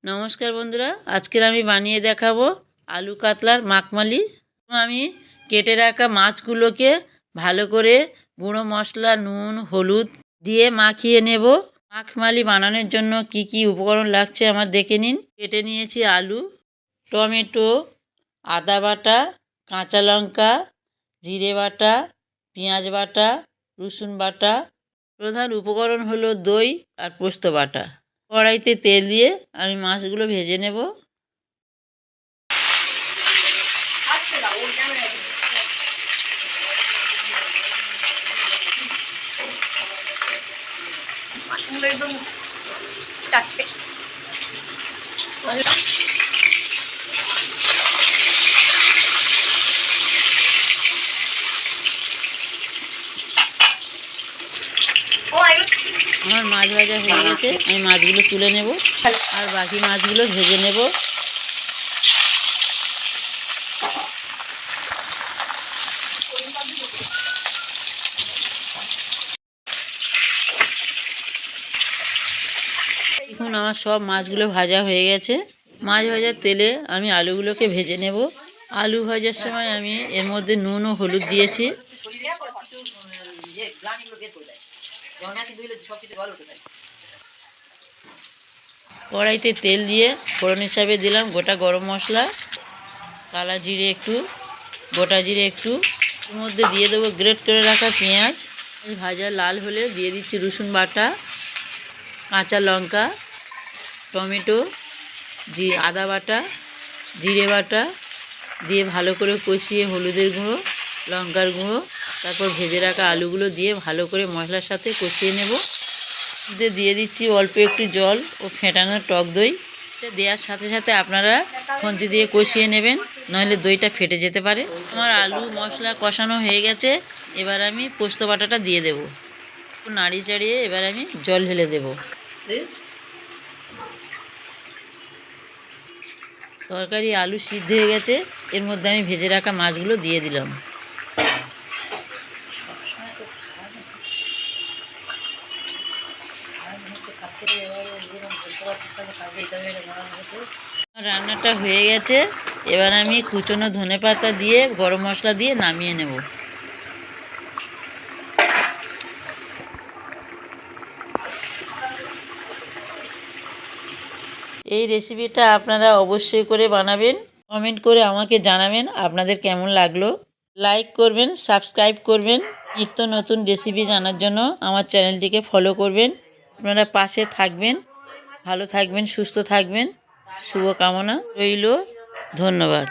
নমস্কার বন্ধুরা, আজকের আমি বানিয়ে দেখাবো আলু কাতলার মাখমালি। আমি কেটে রাখা মাছগুলোকে ভালো করে গুঁড়ো মশলা, নুন, হলুদ দিয়ে মাখিয়ে নেব। মাখমালি বানানোর জন্য কি কি উপকরণ লাগছে আমার দেখে নিন। কেটে নিয়েছি আলু, টমেটো, আদা বাটা, কাঁচা লঙ্কা, জিরে বাটা, পেঁয়াজ বাটা, রসুন বাটা। প্রধান উপকরণ হলো দই আর পোস্ত বাটা। কড়াইতে তেল দিয়ে আমি মাছগুলো ভেজে নেব। আমার মাছ ভাজা হয়ে গেছে, আমি মাছগুলো তুলে নেব আর বাকি মাছগুলো ভেজে নেব। দেখুন আমার সব মাছগুলো ভাজা হয়ে গেছে। মাছ ভাজার তেলে আমি আলুগুলোকে ভেজে নেব। আলু ভাজার সময় আমি এর মধ্যে নুন ও হলুদ দিয়েছি। কড়াইতে তেল দিয়ে ফোড়ন হিসাবে দিলাম গোটা গরম মশলা, কালা জিরে একটু, গোটা জিরে একটু। এর মধ্যে দিয়ে দেবো গ্রেট করে রাখা পেঁয়াজ। ভাজা লাল হলে দিয়ে দিচ্ছি রসুন বাটা, কাঁচা লঙ্কা, টমেটো, আদা বাটা, জিরে বাটা দিয়ে ভালো করে কষিয়ে হলুদের গুঁড়ো, লঙ্কার গুঁড়ো, তারপর ভেজে রাখা আলুগুলো দিয়ে ভালো করে মশলার সাথে কষিয়ে নেব। দিয়ে দিচ্ছি অল্প একটু জল ও ফেটানো টক দই। এটা দেওয়ার সাথে সাথে আপনারা খুন্তি দিয়ে কষিয়ে নেবেন, নইলে দইটা ফেটে যেতে পারে। আমার আলু মশলা কষানো হয়ে গেছে, এবার আমি পোস্ত বাটাটা দিয়ে দেব। নাড়ি চাড়িয়ে এবার আমি জল ঢেলে দেব। তরকারি আলু সিদ্ধ হয়ে গেছে, এর মধ্যে আমি ভেজে রাখা মাছগুলো দিয়ে দিলাম। রান্নাটা হয়ে গেছে, এবার আমি কুচনো ধনেপাতা দিয়ে গরম মশলা দিয়ে নামিয়ে নেব। এই রেসিপিটা আপনারা অবশ্যই করে বানাবেন। কমেন্ট করে আমাকে জানাবেন আপনাদের কেমন লাগলো। লাইক করবেন, সাবস্ক্রাইব করবেন। নিত্য নতুন রেসিপি জানার জন্য আমার চ্যানেলটিকে ফলো করবেন। আপনারা পাশে থাকবেন, ভালো থাকবেন, সুস্থ থাকবেন, শুভকামনা রইল। ধন্যবাদ।